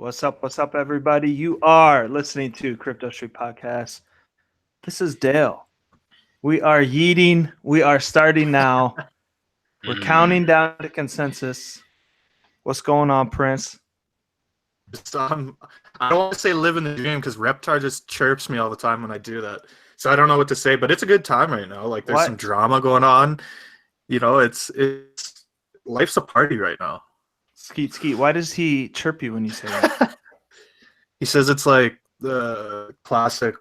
What's up, everybody? You are listening to Crypto Street Podcast. This is Dale. We are yeeting. We are starting now. We're counting down to consensus. What's going on, Prince? I don't want to say living the dream because Reptar just chirps me all the time when I do that. So I don't know what to say, but it's a good time right now. Like there's some drama going on. It's life's a party right now. Skeet. Why does he chirp you when you say that? He says it's like the classic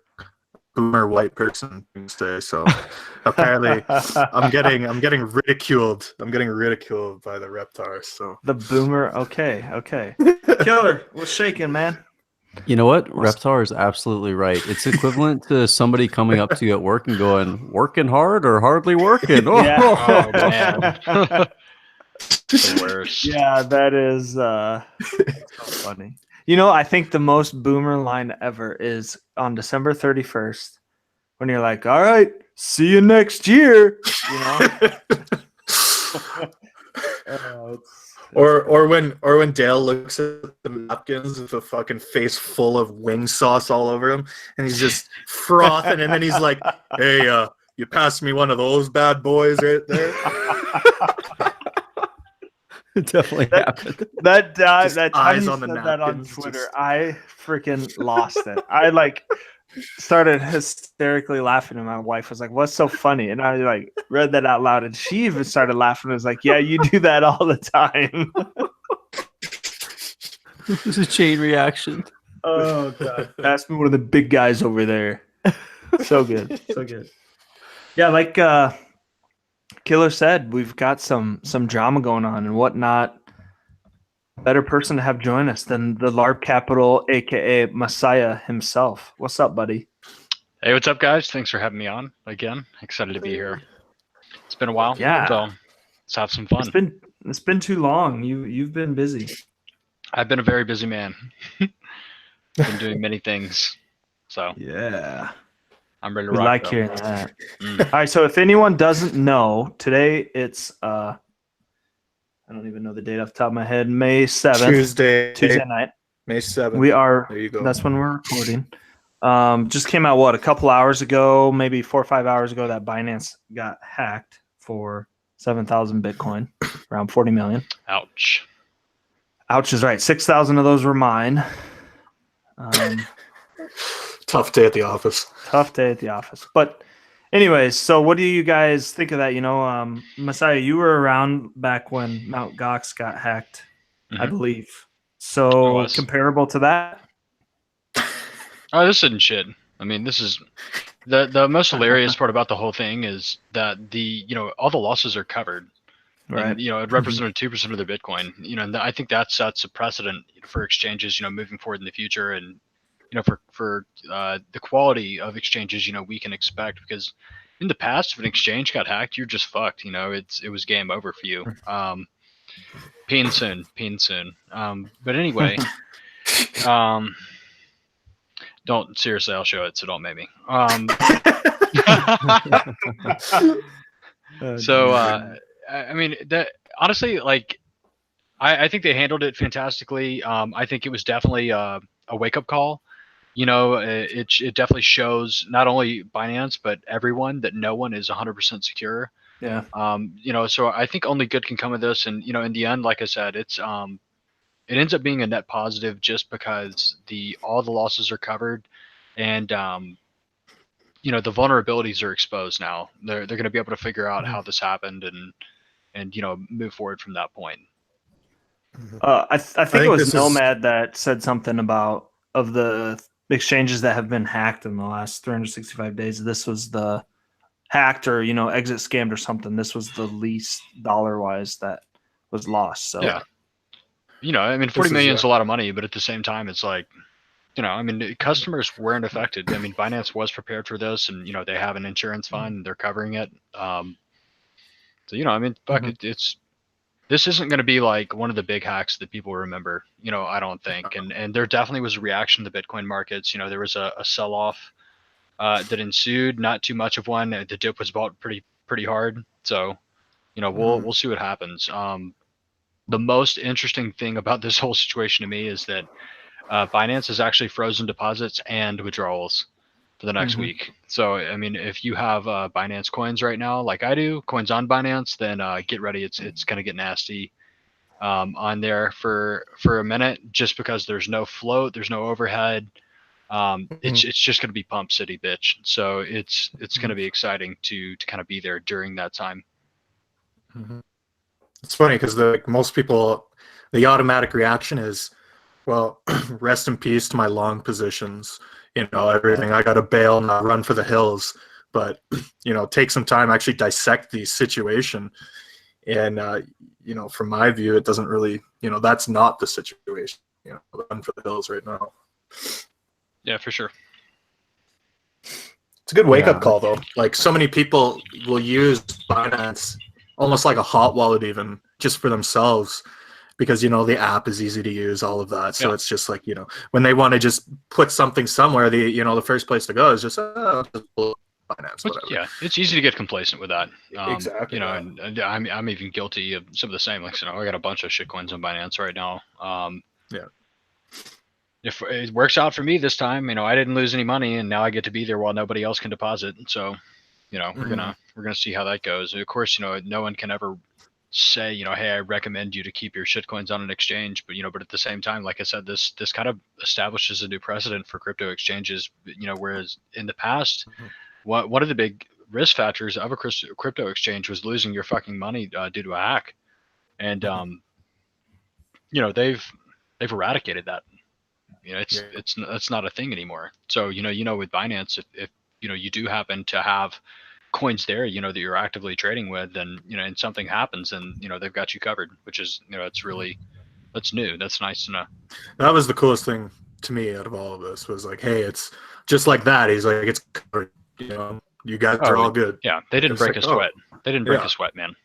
boomer white person thing to say. So apparently I'm getting ridiculed. I'm getting ridiculed by the Reptar. So the boomer. Okay. Killer, what's shaking, man? You know what? Reptar is absolutely right. It's equivalent to somebody coming up to you at work and going, "Working hard or hardly working?" Oh, yeah. Oh man. The worst. Yeah, that is so funny. You know, I think the most boomer line ever is on December 31st when you're like, all right, see you next year. You know? Or when Dale looks at the napkins with a fucking face full of wing sauce all over him and he's just frothing and then he's like, hey, you passed me one of those bad boys right there. It definitely happened. That time eyes you on the said that on napkins, Twitter, I freaking lost it. I started hysterically laughing, and my wife was like, "What's so funny?" And I read that out loud, and she even started laughing. I was like, "Yeah, you do that all the time." This is a chain reaction. Oh god! Pass me one of the big guys over there. So good. Yeah, like Killer said, we've got some drama going on and whatnot. Better person to have join us than the LARP Capital, aka Messiah himself. What's up, buddy? Hey, what's up, guys? Thanks for having me on again. Excited to be here. It's been a while. Yeah. So let's have some fun. It's been too long. You've been busy. I've been a very busy man. Been doing many things. So yeah. I'm ready to We rock. like hearing that. All right, so if anyone doesn't know, today it's I don't even know the date off the top of my head. May 7th. Tuesday night. May 7th. We are. There you go. That's when we're recording. Just came out a couple hours ago, maybe 4 or 5 hours ago, that Binance got hacked for 7,000 Bitcoin, around 40 million. Ouch. Ouch is right. 6,000 of those were mine. Tough day at the office. But anyways, so what do you guys think of that? You know, Messiah, you were around back when Mt. Gox got hacked, I believe. So comparable to that? Oh, this isn't shit. I mean, this is the most hilarious part about the whole thing is that all the losses are covered. Right. And, it represented 2% of their Bitcoin. And I think that sets a precedent for exchanges, moving forward in the future, and for the quality of exchanges, we can expect, because in the past, if an exchange got hacked, you're just fucked. It was game over for you. Peen soon. But anyway, don't seriously. I'll show it. So don't make me. I mean, that honestly, I think they handled it fantastically. I think it was definitely a wake-up call. It definitely shows not only Binance but everyone that no one is 100% secure. Yeah. So I think only good can come of this, and in the end, like I said, it ends up being a net positive just because all the losses are covered, and the vulnerabilities are exposed now. They're going to be able to figure out how this happened and move forward from that point. I think it was Nomad that said something about of the exchanges that have been hacked in the last 365 days. This was the hacked or exit scammed or something. This was the least dollar-wise that was lost. So yeah, I mean, 40 million is a lot of money, but at the same time, it's like, I mean, customers weren't affected. I mean, Binance was prepared for this, and they have an insurance fund, and they're covering it. So I mean, fuck it. This isn't going to be like one of the big hacks that people remember, I don't think. And there definitely was a reaction to the Bitcoin markets. There was a sell-off that ensued, not too much of one. The dip was bought pretty hard. So, we'll see what happens. The most interesting thing about this whole situation to me is that Binance has actually frozen deposits and withdrawals for the next week. So, I mean, if you have Binance coins right now, like I do, coins on Binance, then get ready. It's going to get nasty on there for a minute, just because there's no float, there's no overhead. It's just going to be pump city, bitch. So it's going to be exciting to kind of be there during that time. It's funny because most people, the automatic reaction is, well, rest in peace to my long positions. You know, everything. I got to bail, not run for the hills. But you know, take some time, actually dissect the situation. And you know, from my view, it doesn't really, you know, that's not the situation. You know, run for the hills right now. Yeah, for sure. It's a good wake-up call, though. Like, so many people will use Binance almost like a hot wallet, even just for themselves, because, you know, the app is easy to use, all of that. So it's just like, you know, when they want to just put something somewhere, you know, the first place to go is just Binance, whatever. Yeah, it's easy to get complacent with that. Exactly. You know, and I'm even guilty of some of the same. Like, you know, I got a bunch of shitcoins on Binance right now. If it works out for me this time, you know, I didn't lose any money, and now I get to be there while nobody else can deposit. So, you know, we're gonna see how that goes. Of course, you know, no one can ever say, you know, hey, I recommend you to keep your shitcoins on an exchange, but, you know, but at the same time, like I said, this kind of establishes a new precedent for crypto exchanges. You know, whereas in the past, one of the big risk factors of a crypto exchange was losing your fucking money due to a hack, and you know, they've eradicated that. You know, it's not a thing anymore. So, you know, with Binance, if you know, you do happen to have coins there, you know, that you're actively trading with, then, you know, and something happens, and, you know, they've got you covered, which is, you know, that's new. That's nice to know. That was the coolest thing to me out of all of this, was like, hey, it's just like that. He's like, it's covered. You know, you guys are all good. Yeah, they didn't break a sweat. They didn't break a sweat, man.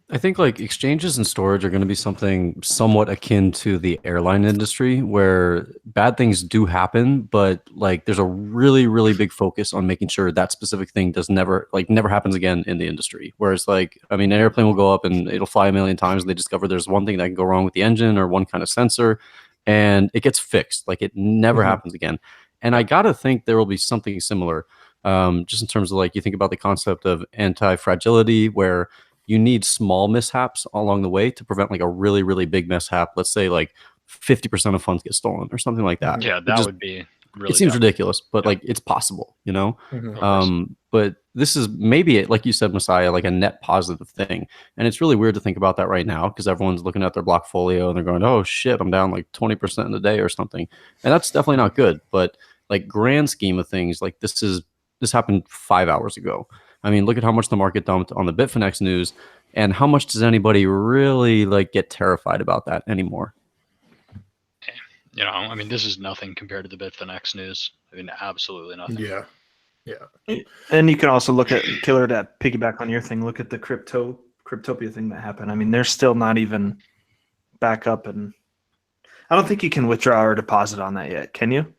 I think like exchanges and storage are going to be something somewhat akin to the airline industry, where bad things do happen, but like there's a really, really big focus on making sure that specific thing never happens again in the industry. Whereas, like, I mean, an airplane will go up and it'll fly a million times, and they discover there's one thing that can go wrong with the engine or one kind of sensor, and it gets fixed. Like, it never happens again. And I gotta think there will be something similar, just in terms of, like, you think about the concept of anti-fragility, where you need small mishaps along the way to prevent like a really, really big mishap. Let's say like 50% of funds get stolen or something like that. Yeah, that would be really it seems ridiculous, but like it's possible, you know? But this is maybe, like you said, Messiah, like a net positive thing. And it's really weird to think about that right now, because everyone's looking at their Blockfolio and they're going, oh shit, I'm down like 20% in a day or something. And that's definitely not good. But like, grand scheme of things, like this happened 5 hours ago. I mean, look at how much the market dumped on the Bitfinex news, and how much does anybody really like get terrified about that anymore? You know, I mean, this is nothing compared to the Bitfinex news. I mean, absolutely nothing. Yeah. And you can also look at, Killer, to piggyback on your thing, look at the Cryptopia thing that happened. I mean, they're still not even back up, and I don't think you can withdraw or deposit on that yet. Can you?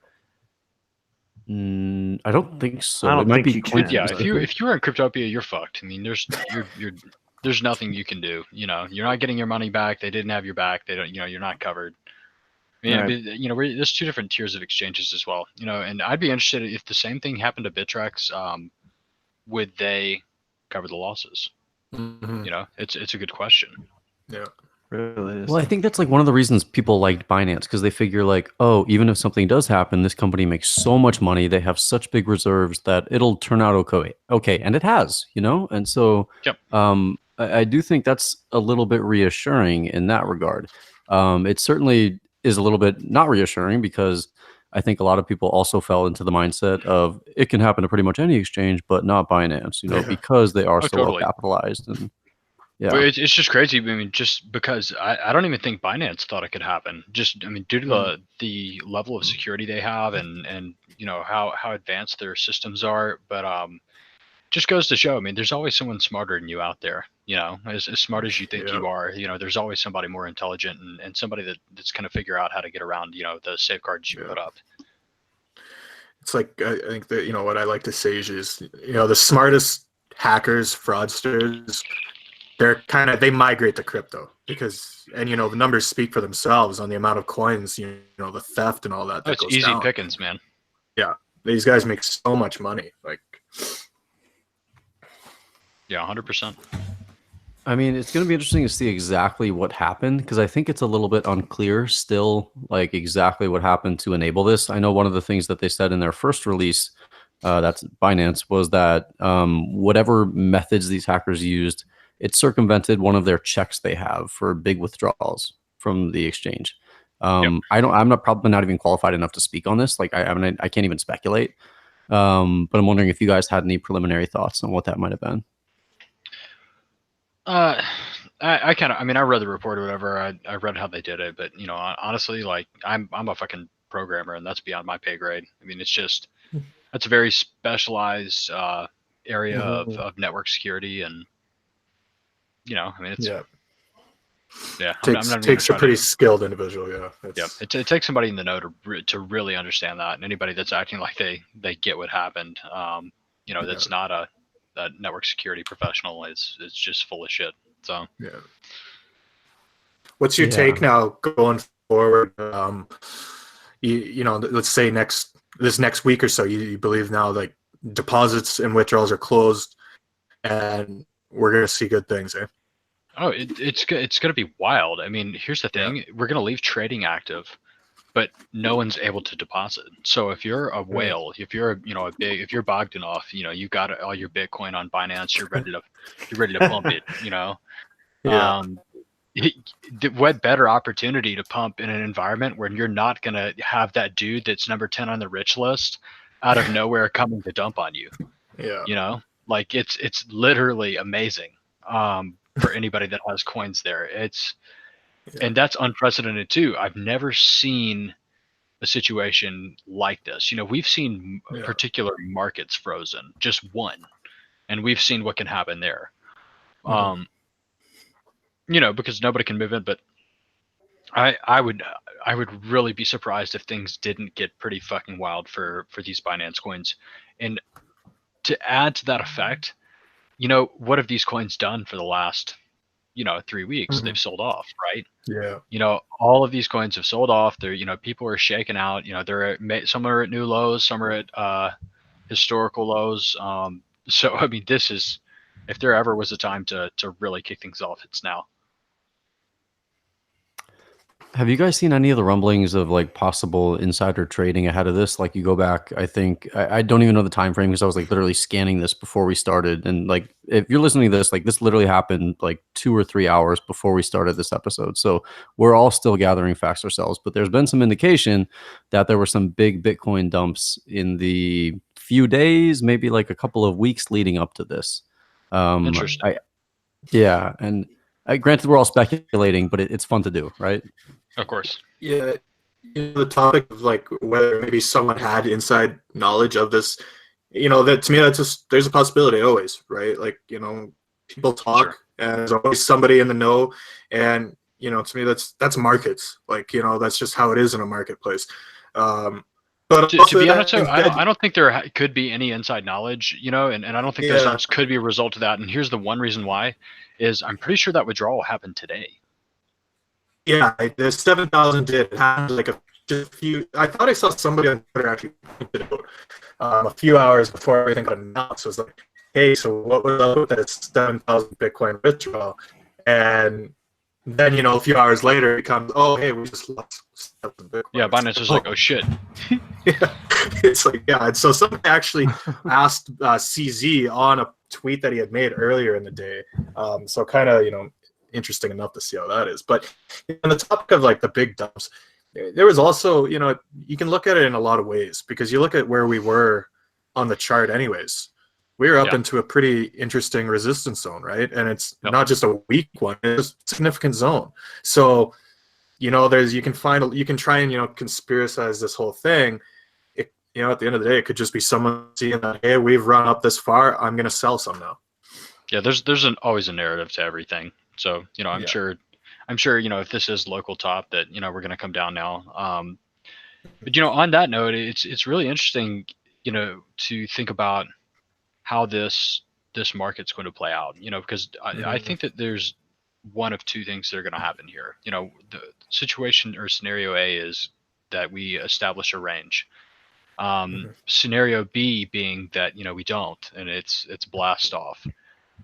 I don't think so. I don't think you can. Yeah, if you're in Cryptopia, you're fucked. I mean, there's nothing you can do. You know, you're not getting your money back. They didn't have your back. They don't. You know, you're not covered. I mean, Right. you know, there's two different tiers of exchanges as well. You know, and I'd be interested if the same thing happened to Bittrex, would they cover the losses? You know, it's a good question. Yeah. Really is. Well, I think that's like one of the reasons people liked Binance, because they figure like, oh, even if something does happen, this company makes so much money, they have such big reserves that it'll turn out okay, and it has, you know. And so, I do think that's a little bit reassuring in that regard. It certainly is a little bit not reassuring, because I think a lot of people also fell into the mindset of it can happen to pretty much any exchange, but not Binance, you know, because they are so well capitalized. And yeah, but it's just crazy. I mean, just because I don't even think Binance thought it could happen. Just, I mean, due to the level of security they have, and you know how advanced their systems are. But just goes to show, I mean, there's always someone smarter than you out there. You know, as smart as you think you are, you know, there's always somebody more intelligent, and somebody that's going to figure out how to get around, you know, the safeguards you put up. It's like, I think that, you know, what I like to say is, you know, the smartest hackers, fraudsters, they migrate to crypto. because and the numbers speak for themselves on the amount of coins, the theft and all that Oh, that it's goes easy down. pickings, man. Yeah, these guys make so much money. Like, Yeah, 100%. I mean, it's going to be interesting to see exactly what happened because I think it's a little bit unclear still, like exactly what happened to enable this. I know one of the things that they said in their first release, that's Binance, was that whatever methods these hackers used, it circumvented one of their checks they have for big withdrawals from the exchange. Yep. I'm not probably not even qualified enough to speak on this. Like, I mean, I can't even speculate. But I'm wondering if you guys had any preliminary thoughts on what that might have been. I kind of, I mean, I read the report or whatever. I read how they did it, but honestly, like I'm a fucking programmer, and that's beyond my pay grade. I mean, it's just that's a very specialized area Mhm. of network security, and I mean, it's yeah, yeah. I'm not even gonna takes a try pretty to. skilled individual. Yeah, Yeah, it takes somebody in the know to really understand that, and anybody that's acting like they get what happened, that's not a network security professional is just full of shit. So. yeah. What's your Yeah. take now going forward? Let's say this next week or so, you believe now like deposits and withdrawals are closed, and we're gonna see good things, eh? Oh, it's going to be wild. I mean, here's the Yeah. thing: we're going to leave trading active, but no one's able to deposit. So if you're a whale, if you're a big, if you're Bogdanov, you got all your Bitcoin on Binance, you're ready to pump it. Yeah, Um, what better opportunity to pump in an environment where you're not going to have that dude that's number 10 on the rich list out of nowhere coming to dump on you? yeah, Like it's literally amazing. For anybody that has coins there, and that's unprecedented too. I've never seen a situation like this. We've seen yeah. particular markets frozen, just one, and we've seen what can happen there. Mhm. Because nobody can move in, but I would really be surprised if things didn't get pretty fucking wild for these Binance coins. And to add to that effect, what have these coins done for the last 3 weeks? They've Mhm. sold off, right? Yeah, All of these coins have sold off. They're, people are shaking out. Some are at new lows, some are at historical lows. So I mean, this is, if there ever was a time to really kick things off, it's now. Have you guys seen any of the rumblings of like possible insider trading ahead of this? Like you go back, I think I don't even know the time frame because I was like literally scanning this before we started. And like if you're listening to this, like this literally happened like 2 or 3 hours before we started this episode. So we're all still gathering facts ourselves. But there's been some indication that there were some big Bitcoin dumps in the few days, maybe like a couple of weeks leading up to this. Interesting. Yeah, and granted we're all speculating, but it's fun to do, right? Of course. yeah. The topic of like whether maybe someone had inside knowledge of this, that to me that's just there's a possibility always, right? Like people talk, Sure. and there's always somebody in the know, and to me that's markets. Like that's just how it is in a marketplace. But To also be that honest, though, being said, I don't think there could be any inside knowledge, and I don't think those yeah, dumps could be a result of that. And here's the one reason why, is I'm pretty sure that withdrawal happened today. yeah, the 7,000 did it happened like just a few. I thought I saw somebody on Twitter actually pointed it out a few hours before everything got announced. It was like, hey, so what was up with that 7,000 Bitcoin withdrawal? And then a few hours later it becomes, oh, hey, we just lost 7,000 Bitcoin. Yeah, Binance was like, oh shit. Yeah, it's like, yeah. And so somebody actually asked CZ on a tweet that he had made earlier in the day. So kind of interesting enough to see how that is. But on the topic of like the big dumps, there was also you can look at it in a lot of ways because you look at where we were on the chart anyways. We were up into a pretty interesting resistance zone, right? And it's not just a weak one; it's a significant zone. So you can try and conspiracize this whole thing. At the end of the day, it could just be someone seeing that, hey, we've run up this far, I'm going to sell some now. Yeah, there's always a narrative to everything. So I'm sure if this is local top that we're going to come down now. But on that note, it's really interesting to think about how this market's going to play out. Because I think that there's one of two things that are going to happen here. You know, the situation or scenario A is that we establish a range. Scenario B being that, you know, we don't, and it's blast off.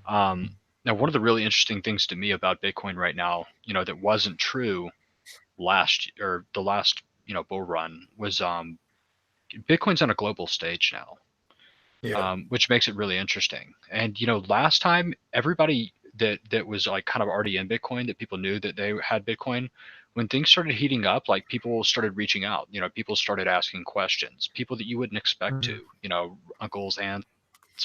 Now, one of the really interesting things to me about Bitcoin right now, you know, that wasn't true the last, you know, bull run was Bitcoin's on a global stage now. Which makes it really interesting. And you know, last time everybody that was like kind of already in Bitcoin, that people knew that they had Bitcoin, when things started heating up, like people started reaching out. You know, people started asking questions. People that you wouldn't expect to. You know, uncles, aunts,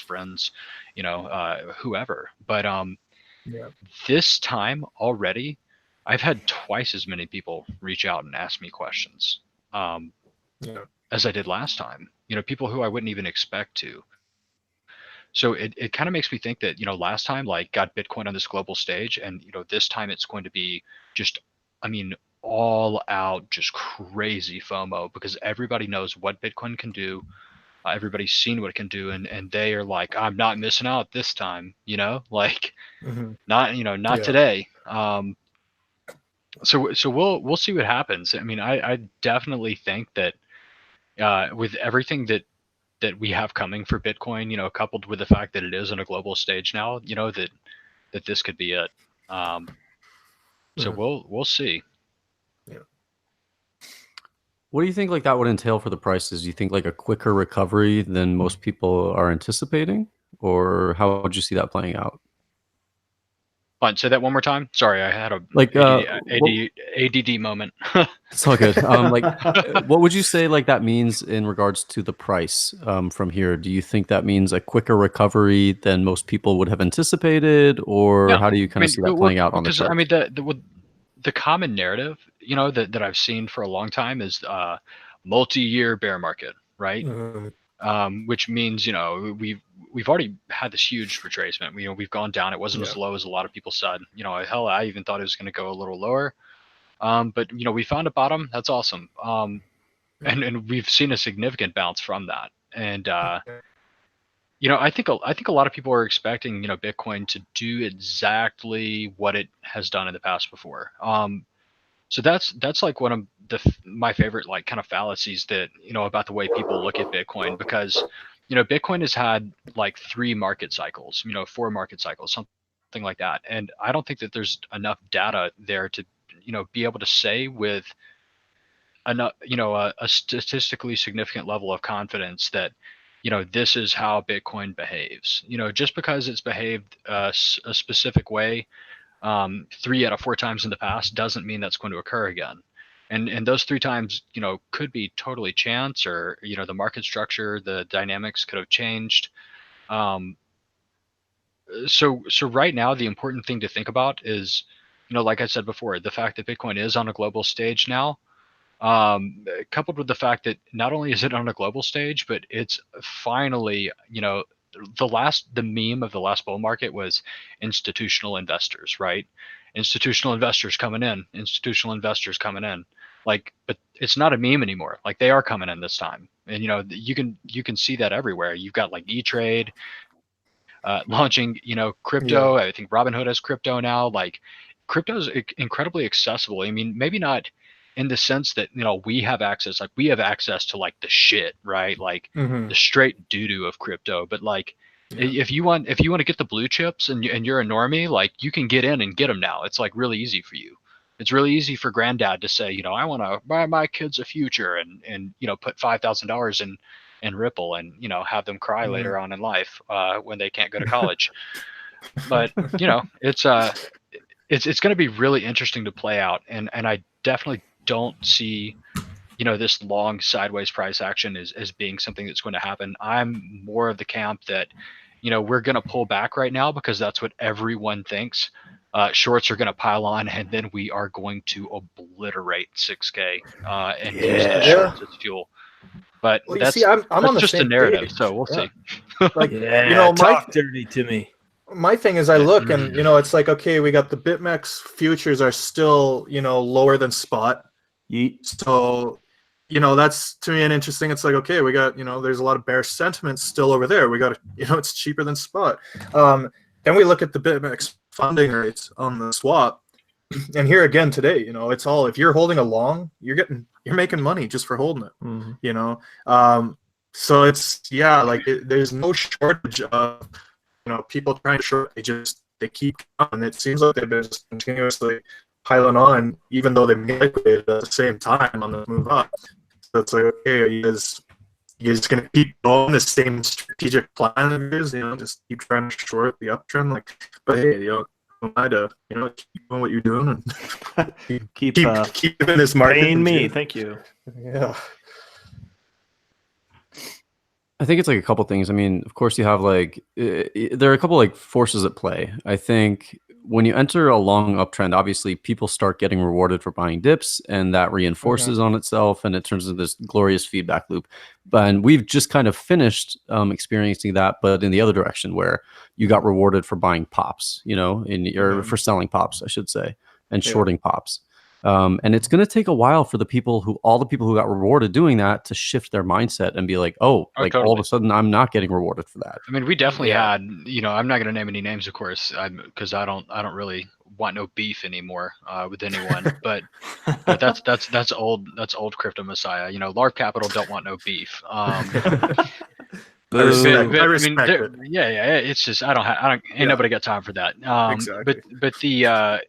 friends, you know, whoever. But this time already, I've had twice as many people reach out and ask me questions as I did last time. You know, people who I wouldn't even expect to. So it kind of makes me think that, you know, last time like got Bitcoin on this global stage, and you know, this time it's going to be just, I mean, all out, just crazy FOMO, because everybody knows what Bitcoin can do. Everybody's seen what it can do, and they are like, I'm not missing out this time, you know, like not, you know, not today. So we'll see what happens. I mean, I definitely think that with everything that we have coming for Bitcoin, you know, coupled with the fact that it is on a global stage now, you know, that this could be it. So we'll see. What do you think like that would entail for the prices? Do you think like a quicker recovery than most people are anticipating, or how would you see that playing out? Say that one more time. Sorry, I had a Like ADD moment. it's all good. Like, what would you say like that means in regards to the price from here? Do you think that means a quicker recovery than most people would have anticipated, or Yeah, how do you kind of see that playing out on the chart? I mean, the common narrative, you know, that I've seen for a long time is multi-year bear market, right? Which means, you know, we've already had this huge retracement. You know, we've gone down. It wasn't as low as a lot of people said. You know, hell, I even thought it was going to go a little lower. But you know, we found a bottom. That's awesome. And we've seen a significant bounce from that. And you know, I think a lot of people are expecting, you know, Bitcoin to do exactly what it has done in the past before. So that's like one of my favorite like kind of fallacies that, you know, about the way people look at Bitcoin, because you know, Bitcoin has had like 3 market cycles, you know, 4 market cycles, something like that, and I don't think that there's enough data there to, you know, be able to say with enough, you know, a statistically significant level of confidence that, you know, this is how Bitcoin behaves. You know, just because it's behaved a specific way 3 out of 4 times in the past doesn't mean that's going to occur again. And those 3 times, you know, could be totally chance, or you know, the market structure, the dynamics could have changed. So right now, the important thing to think about is, you know, like I said before, the fact that Bitcoin is on a global stage now, coupled with the fact that not only is it on a global stage, but it's finally, you know, the meme of the last bull market was institutional investors, right? Institutional investors coming in, institutional investors coming in. Like, but it's not a meme anymore. Like, they are coming in this time. And you know, you can see that everywhere. You've got like E-Trade launching, you know, crypto. I think Robinhood has crypto now. Like, crypto is incredibly accessible. I mean, maybe not in the sense that, you know, we have access, like we have access to like the shit, right? Like the straight doo-doo of crypto. But like, if you want to get the blue chips and you're a normie, like you can get in and get them now. It's like really easy for you. It's really easy for granddad to say, you know, I want to buy my kids a future, and you know, put $5,000 in Ripple, and you know, have them cry later on in life when they can't go to college. But you know, it's going to be really interesting to play out, and I definitely don't see, you know, this long sideways price action as being something that's going to happen. I'm more of the camp that, you know, we're going to pull back right now because that's what everyone thinks. Shorts are going to pile on, and then we are going to obliterate 6K and use the shorts as fuel. But Well, that's, you see, I'm on the just a same narrative, page. so we'll see. Like, Yeah, you know, talk dirty to me. my thing is I look and, you know, it's like, okay, we got the BitMEX futures are still, you know, lower than spot. So, you know, that's to me an interesting. It's like, okay, we got, you know, there's a lot of bearish sentiment still over there. We got, you know, it's cheaper than spot. Then we look at the BitMEX funding rates on the swap. And here again today, it's all, if you're holding a long, you're making money just for holding it. So it's there's no shortage of people trying to short. They keep coming. It seems like they've been just continuously piling on, even though they've liquidated at the same time on the move up. So it's like, okay, you're just gonna keep going the same strategic plan of yours, just keep trying to short the uptrend. But hey, keep doing what you're doing and keep in this market. Paying me, thank you. Yeah. I think it's like a couple things. I mean, of course, you have there are a couple forces at play. I think when you enter a long uptrend, obviously people start getting rewarded for buying dips, and that reinforces on itself, and it turns into this glorious feedback loop. And we've just kind of finished experiencing that, but in the other direction, where you got rewarded for buying pops, or for selling pops, I should say, and shorting pops. And it's going to take a while for all the people who got rewarded doing that to shift their mindset and be like, all of a sudden I'm not getting rewarded for that. I mean, we definitely had, I'm not going to name any names, of course, because I don't really want no beef anymore with anyone. but that's old Crypto Messiah. Large Capital don't want no beef. I respect it. Yeah. It's just ain't nobody got time for that. Exactly. But the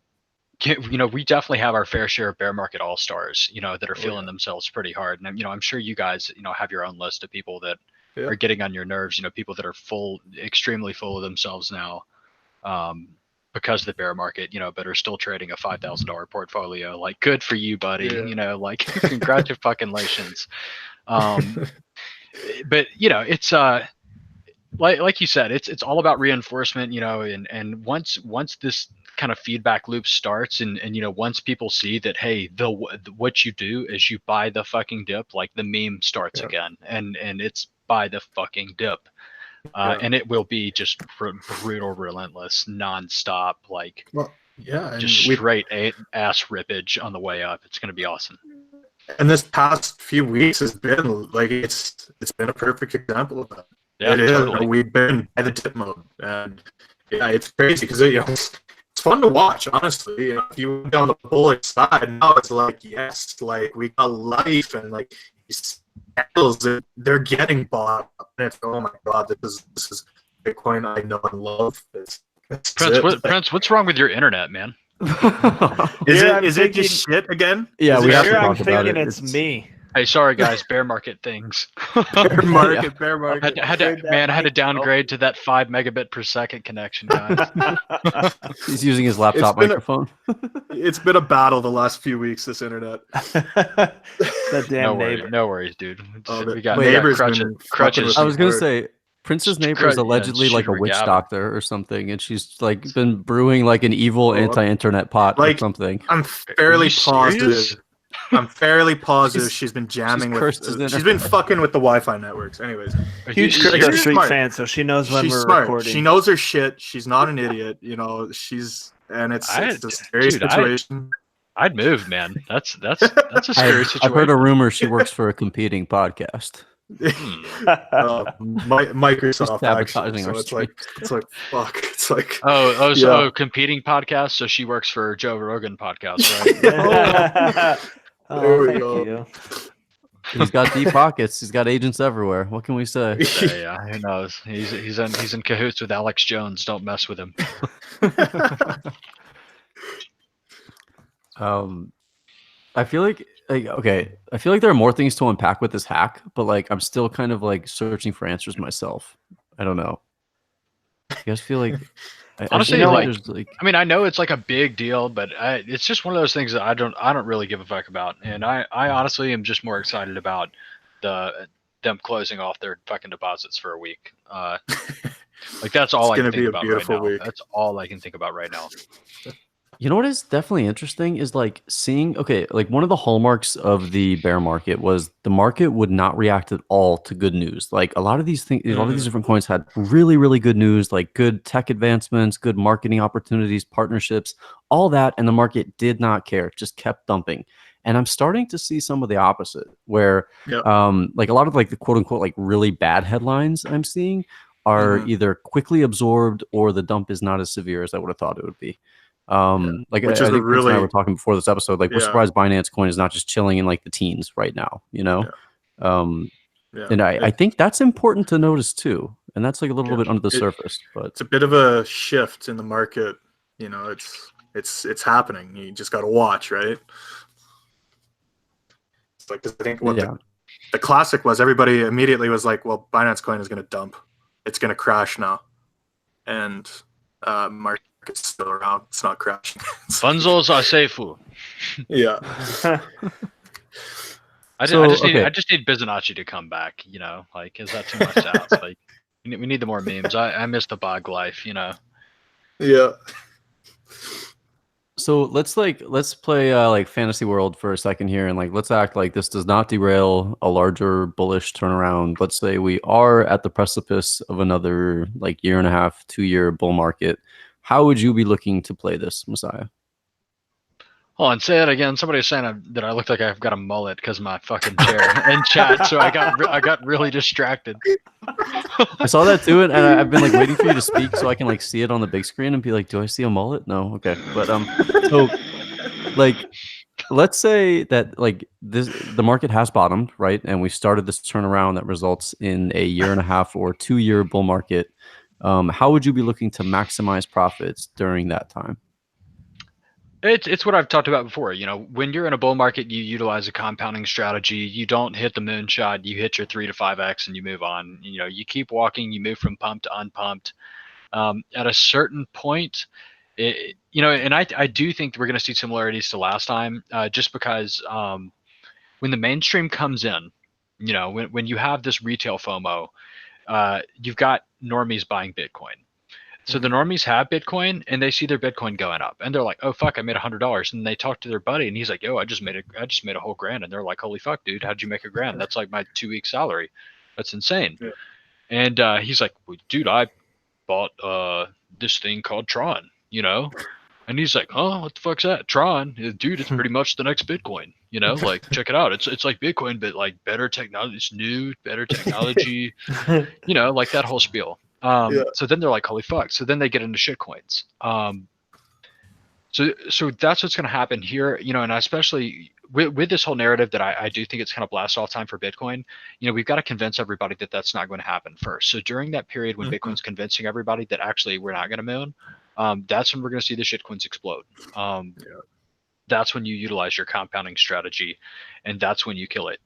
we definitely have our fair share of bear market all-stars, that are feeling themselves pretty hard. And, I'm sure you guys, have your own list of people that are getting on your nerves, people that are extremely full of themselves now because of the bear market, but are still trading a $5,000 portfolio. Like, good for you, buddy. Congratulations. But, it's like you said, it's all about reinforcement, and once this kind of feedback loop starts, and once people see that, hey, what you do is you buy the fucking dip, like the meme starts again, and it's buy the fucking dip, and it will be just brutal, relentless, nonstop, just straight ass rippage on the way up. It's gonna be awesome. And this past few weeks has been it's been a perfect example of that. Yeah, it totally is. We've been by the dip mode, and it's crazy because it's fun to watch, honestly. If you went down the bullish side, now it's we got life, and these candles, they're getting bought up, and it's, oh my god, this is Bitcoin I know and love. Prince, what's wrong with your internet, man? Is it just shit again? Yeah, we have to I'm talk about thinking it. it's me. Hey, sorry guys, bear market things. Bear market. I had to downgrade to that 5 megabit per second connection, guys. He's using his laptop microphone. It's been a battle the last few weeks, this internet. That damn neighbor. No worries, dude. We got crutches. I was gonna say, Prince's neighbor is allegedly like a witch doctor or something, and she's been brewing like an evil anti-internet pot or something. I'm fairly positive. She's been jamming she's been fucking with the Wi-Fi networks. Anyways, huge Crypto Street fan, so she knows when we're recording. She knows her shit. She's not an idiot. It's a scary situation. I'd move, man. That's a scary situation. I've heard a rumor she works for a competing podcast. Microsoft advertising, so it's like fuck. It's like competing podcast. So she works for Joe Rogan podcast, right? There we go. He's got deep pockets. He's got agents everywhere. What can we say? Yeah, who knows? He's in cahoots with Alex Jones. Don't mess with him. I feel like there are more things to unpack with this hack, but I'm still kind of searching for answers myself. I don't know. I guys feel like honestly, I know it's like a big deal, but it's just one of those things that I don't really give a fuck about, and I honestly am just more excited about them closing off their fucking deposits for a week. That's all I can think about right now. Week. That's all I can think about right now. You know what is definitely interesting is seeing, one of the hallmarks of the bear market was the market would not react at all to good news. A lot of these things, a lot of these different coins had really, really good news, good tech advancements, good marketing opportunities, partnerships, all that. And the market did not care, just kept dumping. And I'm starting to see some of the opposite where, a lot of the quote unquote, really bad headlines I'm seeing are Mhm. either quickly absorbed or the dump is not as severe as I would have thought it would be. Like Which I is a think Vince and I were really, talking before this episode. Like we're yeah, surprised Binance Coin is not just chilling in like the teens right now. You know, yeah, um, yeah. and I think that's important to notice too. And that's like a little Yeah. bit under the surface, but It's a bit of a shift in the market. You know, it's happening. You just got to watch, right? It's like, 'cause I think what yeah. the classic was, everybody immediately was like, well, Binance Coin is going to dump. It's going to crash now. And market's still around. It's not crashing. It's like, Funzos are safe. yeah. I So, just need okay. I just need Bizanacci to come back. You know, like is that too much to ask? Like we need the more memes. I miss the bog life. You know. Yeah. So let's play like fantasy world for a second here, and like let's act like this does not derail a larger bullish turnaround. Let's say we are at the precipice of another like year and a half, 2 year bull market. How would you be looking to play this, Messiah? Hold on, say it again. Somebody was saying that I look like I've got a mullet because of my fucking chair in chat, so I got really distracted. I saw that too, and I've been like waiting for you to speak so I can like see it on the big screen and be like, do I see a mullet? No, okay, but so like let's say that like the market has bottomed, right? And we started this turnaround that results in a year and a half or 2 year bull market. How would you be looking to maximize profits during that time? It's what I've talked about before. You know, when you're in a bull market, you utilize a compounding strategy. You don't hit the moonshot. You hit your 3 to 5x and you move on. You know, you keep walking. You move from pump to unpumped. At a certain point, you know, and I do think we're going to see similarities to last time, just because when the mainstream comes in, you know, when you have this retail FOMO, you've got normies buying Bitcoin. So the normies have Bitcoin and they see their Bitcoin going up and they're like, oh fuck, I made $100. And they talk to their buddy and he's like, yo, I just made a whole grand. And they're like, holy fuck, dude, how'd you make a grand? That's like my 2 week salary. That's insane. Yeah. And he's like, well, dude, I bought this thing called Tron, you know? And he's like, oh, what the fuck's that? Tron, dude, it's pretty much the next Bitcoin, you know? Like, check it out. It's like Bitcoin, but like better technology. It's new, better technology, you know, like that whole spiel. Yeah. So then they're like, holy fuck. So then they get into shit coins. So that's what's going to happen here, you know, and especially with this whole narrative that I do think it's kind of blast off time for Bitcoin. You know, we've got to convince everybody that that's not going to happen first. So during that period when Bitcoin's convincing everybody that actually we're not going to moon, that's when we're going to see the shitcoins explode. That's when you utilize your compounding strategy, and that's when you kill it.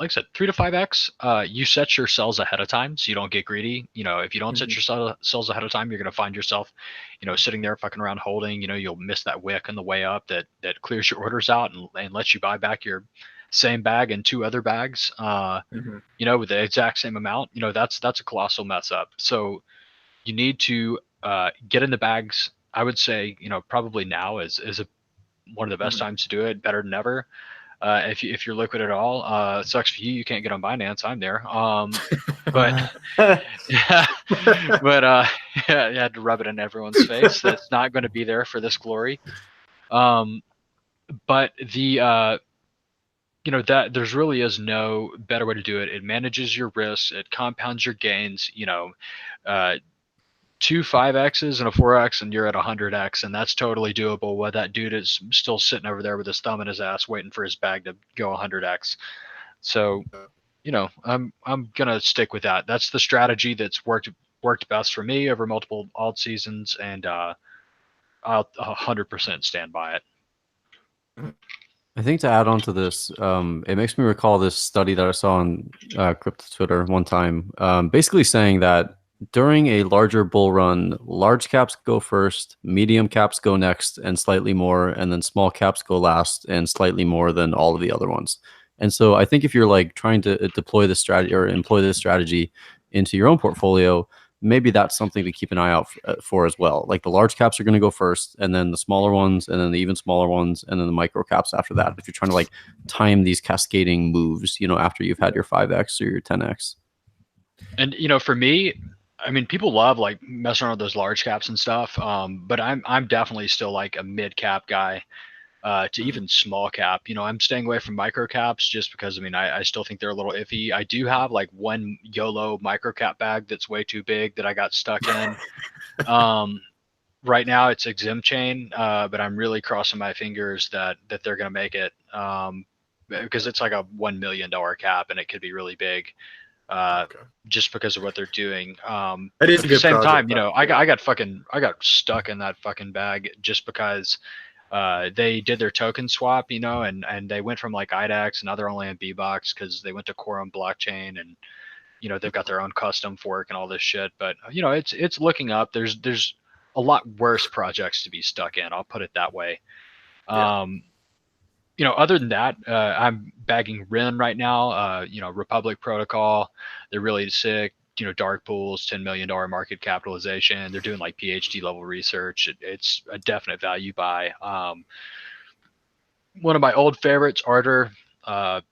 Like I said, 3 to 5x. You set your cells ahead of time, so you don't get greedy. You know, if you don't set your cells ahead of time, you're gonna find yourself, you know, sitting there fucking around holding. You know, you'll miss that wick on the way up that clears your orders out and lets you buy back your same bag and 2 other bags. You know, with the exact same amount. You know, that's a colossal mess up. So you need to get in the bags. I would say, you know, probably now is one of the best times to do it. Better than ever. If you're liquid at all, sucks for you. You can't get on Binance. I'm there. But yeah, but yeah, you had to rub it in everyone's face. That's not going to be there for this glory. But the you know that there's really is no better way to do it. It manages your risks. It compounds your gains. You know, 2 5x's and a 4x and you're at 100x, and that's totally doable while that dude is still sitting over there with his thumb in his ass waiting for his bag to go 100x. So, you know, I'm gonna stick with that. That's the strategy that's worked best for me over multiple alt seasons, and I'll 100% stand by it. I think to add on to this, it makes me recall this study that I saw on crypto Twitter one time, basically saying that during a larger bull run, large caps go first, medium caps go next, and slightly more, and then small caps go last, and slightly more than all of the other ones. And so I think if you're like trying to deploy this strategy or employ this strategy into your own portfolio, maybe that's something to keep an eye out for as well. Like the large caps are going to go first, and then the smaller ones, and then the even smaller ones, and then the micro caps after that. If you're trying to like time these cascading moves, you know, after you've had your 5x or your 10x. And you know, for me, I mean, people love like messing around with those large caps and stuff. But I'm definitely still like a mid cap guy. to even small cap. I'm staying away from micro caps just because I still think they're a little iffy. I do have like one YOLO micro cap bag that's way too big that I got stuck in. Right now it's Exim Chain, but I'm really crossing my fingers that they're gonna make it, because it's like a $1 million cap and it could be really big. Okay. Just because of what they're doing. That is But a at the good same time, project, I got stuck in that fucking bag just because they did their token swap, and they went from like IDEX, and now they're only in BBox because they went to Quorum blockchain, and they've got their own custom fork and all this shit. But it's looking up. There's a lot worse projects to be stuck in. I'll put it that way. Yeah. Other than that, I'm bagging Rin right now. Republic Protocol, they're really sick. Dark pools, $10 million market capitalization. They're doing like PhD level research. It's a definite value buy. One of my old favorites, Ardor, doesn't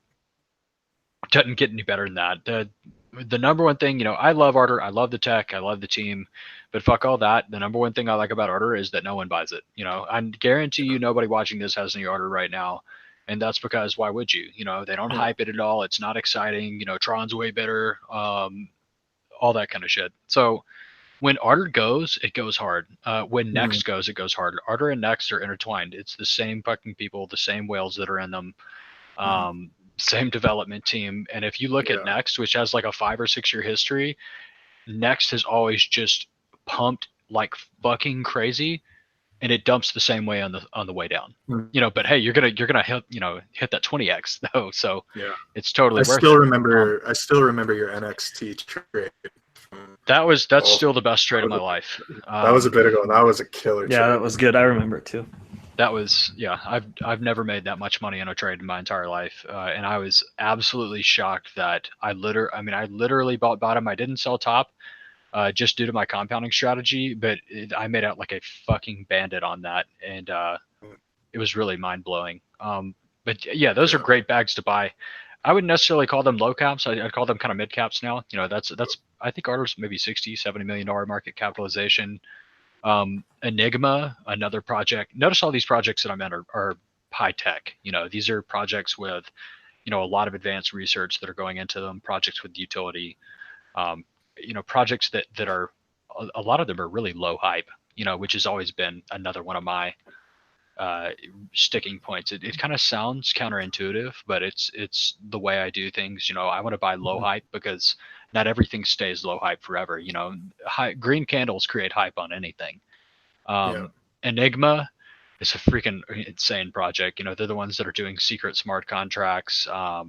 get any better than that. The number one thing, I love Ardor. I love the tech. I love the team. But fuck all that. The number one thing I like about Ardor is that no one buys it. I guarantee you nobody watching this has any Ardor right now. And that's because why would you? They don't hype it at all. It's not exciting. Tron's way better. All that kind of shit. So when Ardor goes, it goes hard. When Next goes, it goes hard. Ardor and Next are intertwined. It's the same fucking people, the same whales that are in them. Same development team. And if you look at Next, which has like a 5 or 6 year history, Next has always just pumped like fucking crazy, and it dumps the same way on the way down. But hey, you're gonna hit that 20x though, so it's totally worth it. I still remember your NXT trade. That's still the best trade of my life. That was a bit ago, and that was a killer trade. Yeah, that was good. I remember it too. That was I've never made that much money on a trade in my entire life, and I was absolutely shocked that I literally bought bottom. I didn't sell top, just due to my compounding strategy, but I made out like a fucking bandit on that, and it was really mind blowing. But yeah, those are great bags to buy. I wouldn't necessarily call them low caps. I'd call them kind of mid caps now. That's I think Ardor's maybe $60-70 million market capitalization. Enigma, another project. Notice all these projects that I'm in are high tech. These are projects with, a lot of advanced research that are going into them. Projects with utility. Projects that are a lot of them are really low hype. Which has always been another one of my sticking points. It kind of sounds counterintuitive, but it's the way I do things. I want to buy low hype because not everything stays low hype forever. Green candles create hype on anything. Enigma is a freaking insane project. They're the ones that are doing secret smart contracts. I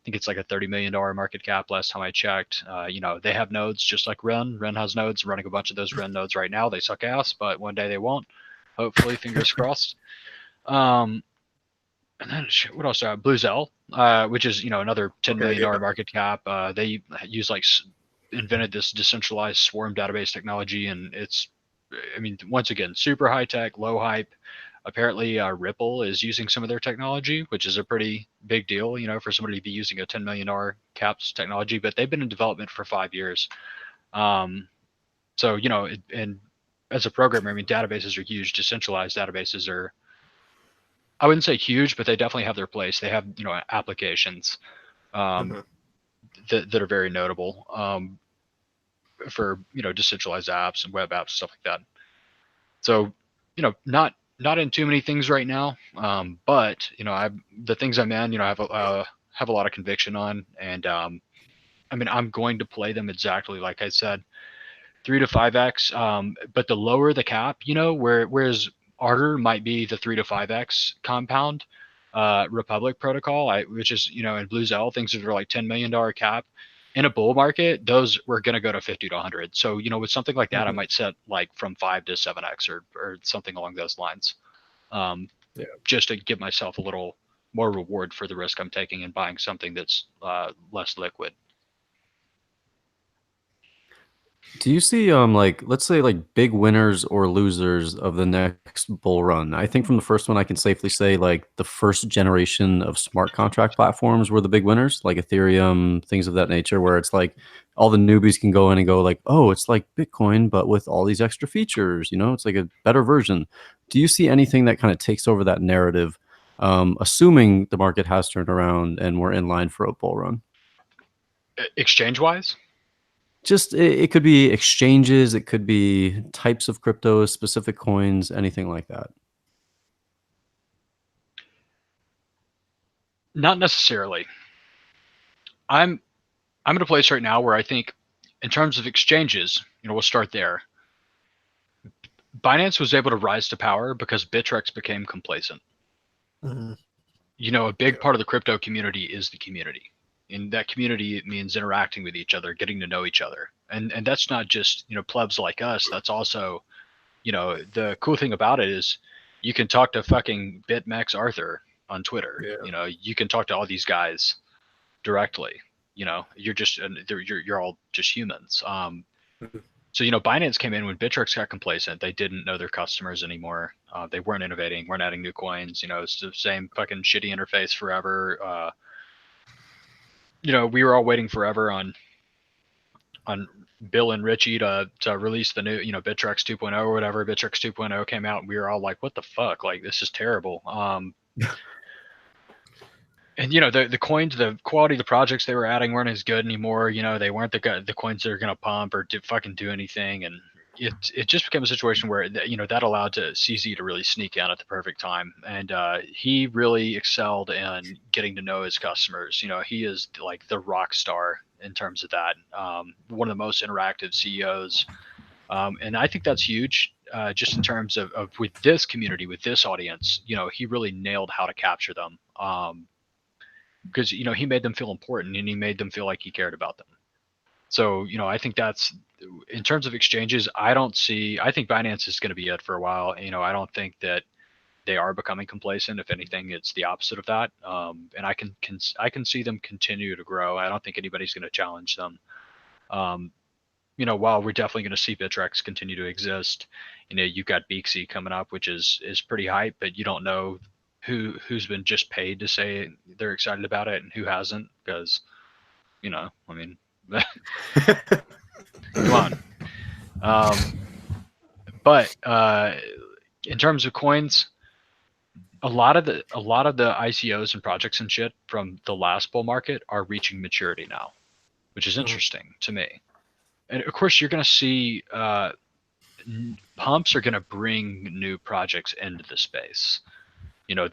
think it's like a $30 million market cap last time I checked. They have nodes just like Ren. Ren has nodes. I'm running a bunch of those Ren nodes right now. They suck ass, but one day they won't. Hopefully, fingers crossed. And then what else? Blue Zell, which is another $10 million market cap. They use invented this decentralized swarm database technology, and it's, once again, super high tech, low hype. Apparently, Ripple is using some of their technology, which is a pretty big deal, for somebody to be using a $10 million caps technology. But they've been in development for 5 years. So and as a programmer, databases are huge. Decentralized databases are, I wouldn't say huge, but they definitely have their place. They have, applications that are very notable for, decentralized apps and web apps, stuff like that. So, not in too many things right now, but the things I'm in, I have a lot of conviction on, and I'm going to play them exactly like I said. 3 to 5x, but the lower the cap, whereas Ardor might be the 3 to 5x compound, Republic Protocol, which is, in Blue Zell, things that are like $10 million cap. In a bull market, those were going to go to 50 to 100. So, with something like that, I might set like from 5 to 7x or something along those lines, just to give myself a little more reward for the risk I'm taking and buying something that's less liquid. Do you see let's say big winners or losers of the next bull run? I think from the first one I can safely say the first generation of smart contract platforms were the big winners, like Ethereum, things of that nature, where it's like all the newbies can go in and go oh, it's like Bitcoin but with all these extra features, it's like a better version. do you see anything that kind of takes over that narrative, assuming the market has turned around and we're in line for a bull run? Exchange wise? Just it could be exchanges, it could be types of cryptos, specific coins, anything like that. Not necessarily. I'm in a place right now where I think, in terms of exchanges, we'll start there. Binance was able to rise to power because Bittrex became complacent. Mhm. A big part of the crypto community is the community. In that community, it means interacting with each other, getting to know each other. And that's not just, plebs like us. That's also, the cool thing about it is you can talk to fucking BitMEX Arthur on Twitter. Yeah. You can talk to all these guys directly. You're just, you're all just humans. So, Binance came in when Bittrex got complacent. They didn't know their customers anymore. They weren't innovating, weren't adding new coins. It's the same fucking shitty interface forever. We were all waiting forever on Bill and Richie to release the new, Bittrex 2.0 or whatever. Bittrex 2.0 came out, and we were all like, what the fuck? Like, this is terrible. And the coins, the quality of the projects they were adding weren't as good anymore. They weren't the coins that are gonna pump or do anything. And it just became a situation where that allowed CZ to really sneak in at the perfect time. And he really excelled in getting to know his customers. He is like the rock star in terms of that. One of the most interactive CEOs. And I think that's huge, just in terms of with this community, with this audience. He really nailed how to capture them. Because he made them feel important, and he made them feel like he cared about them. So I think that's, in terms of exchanges, I think Binance is going to be it for a while. I don't think that they are becoming complacent. If anything, it's the opposite of that. And I can see them continue to grow. I don't think anybody's going to challenge them. While we're definitely going to see Bittrex continue to exist, you've got Beaksy coming up, which is pretty hype, but you don't know who's been just paid to say they're excited about it and who hasn't, because I mean come on. But in terms of coins, a lot of the ICOs and projects and shit from the last bull market are reaching maturity now, which is interesting to me. And of course, you're going to see pumps are going to bring new projects into the space.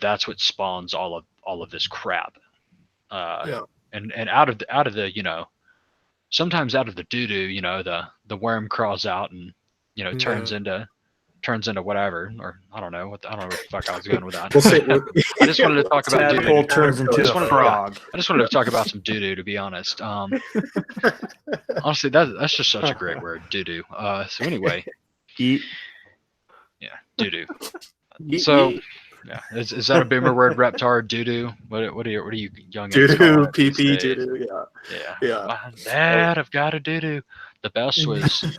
That's what spawns all of this crap. And out of the sometimes out of the doo doo, the worm crawls out and turns into whatever, or I don't know what the fuck I was going with that. I just wanted to talk about tadpole turns into a frog. I just wanted to talk about some doo doo, to be honest. Honestly, that's just such a great word, doo doo. So anyway, Eat. Yeah, doo doo. So. Yeah, is that a boomer word, Reptar? Doo doo. What are you young? Doo doo, pee pee, doo doo. Yeah. Dad, I've got a doo doo. The best was,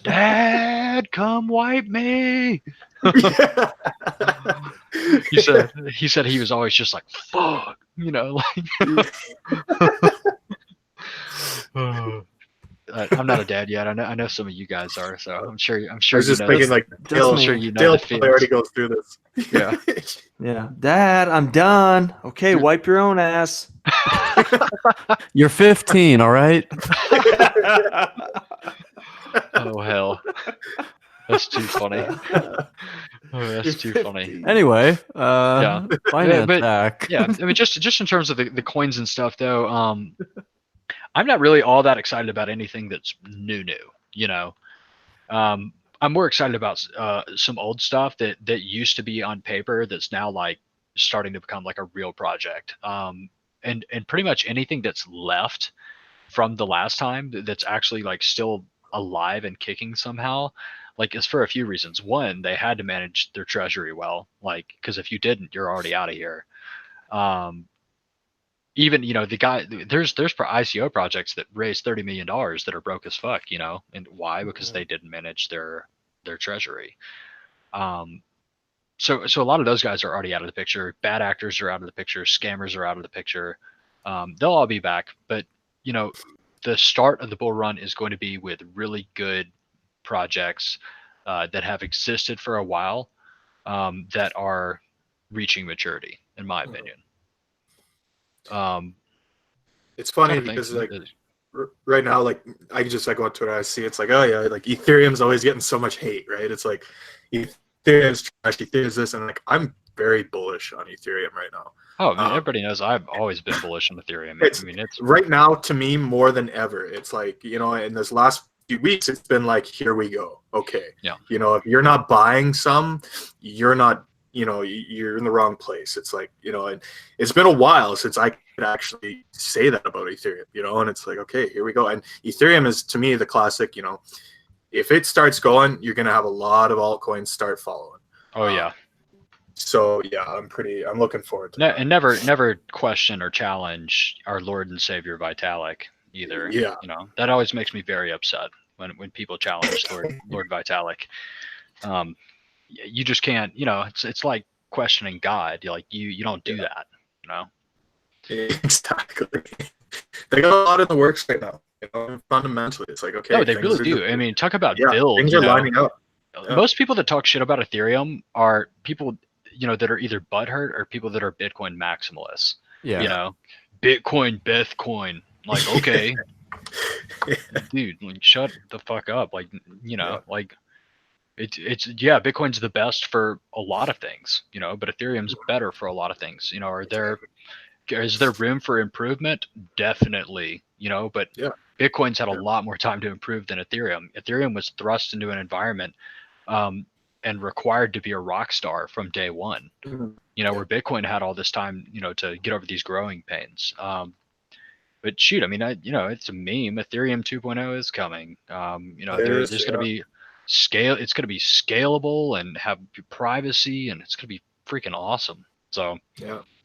Dad, come wipe me. He said he was always just like, fuck, I'm not a dad yet. I know some of you guys are, so I'm sure. I was just thinking, like, Dale already goes through this. Yeah. Yeah. Dad, I'm done. Okay, wipe your own ass. You're 15, all right? Oh hell, that's too funny. Oh, that's too funny. Anyway, finance back. Yeah, I mean, just in terms of the coins and stuff, though. I'm not really all that excited about anything that's new. I'm more excited about some old stuff that used to be on paper that's now like starting to become like a real project. And pretty much anything that's left from the last time that's actually like still alive and kicking somehow, like, is for a few reasons. One, they had to manage their treasury well, like, because if you didn't, you're already out of here. Even the guy, there's ICO projects that raised $30 million that are broke as fuck, and why? Because they didn't manage their treasury. So a lot of those guys are already out of the picture. Bad actors are out of the picture. Scammers are out of the picture. They'll all be back, but the start of the bull run is going to be with really good projects that have existed for a while, that are reaching maturity, in my opinion. It's funny trying to think. because like right now, like I just like go on Twitter, I see it's like, oh yeah, like Ethereum's always getting so much hate, right? It's like Ethereum's trash, Ethereum's this, and like I'm very bullish on Ethereum right now. Oh, I mean, everybody knows I've always been bullish on Ethereum. It's, I mean, it's right now to me more than ever. It's like, you know, in this last few weeks, it's been like, here we go. Okay. Yeah. You know, if you're not buying some, you're not, you know, you're in the wrong place. It's like, you know, and it's been a while since I could actually say that about Ethereum, you know, and it's like, okay, here we go. And Ethereum is to me the classic, you know, if it starts going, you're going to have a lot of altcoins start following. Oh yeah. So yeah, I'm looking forward to that. And never question or challenge our Lord and Savior Vitalik either. Yeah. You know, that always makes me very upset when people challenge Lord Vitalik. You just can't, you know, it's like questioning God. You're like, you don't do that, you know? Exactly. They got a lot in the works right now. You know, fundamentally, it's like, okay. No, they really do. I mean, talk about build. Things are lining up. Yeah. Most people that talk shit about Ethereum are people, you know, that are either butthurt or people that are Bitcoin maximalists. Yeah. You know, Bitcoin. Like, okay, dude, like, shut the fuck up. Like, you know, like it's yeah, Bitcoin's the best for a lot of things, you know, but Ethereum's better for a lot of things. You know, is there room for improvement? Definitely, you know, but Bitcoin's had a lot more time to improve than Ethereum. Ethereum was thrust into an environment and required to be a rock star from day one, you know, where Bitcoin had all this time, you know, to get over these growing pains. But shoot, I mean, you know, it's a meme. Ethereum 2.0 is coming. You know, there's going to be it's going to be scalable and have privacy, and it's going to be freaking awesome. So,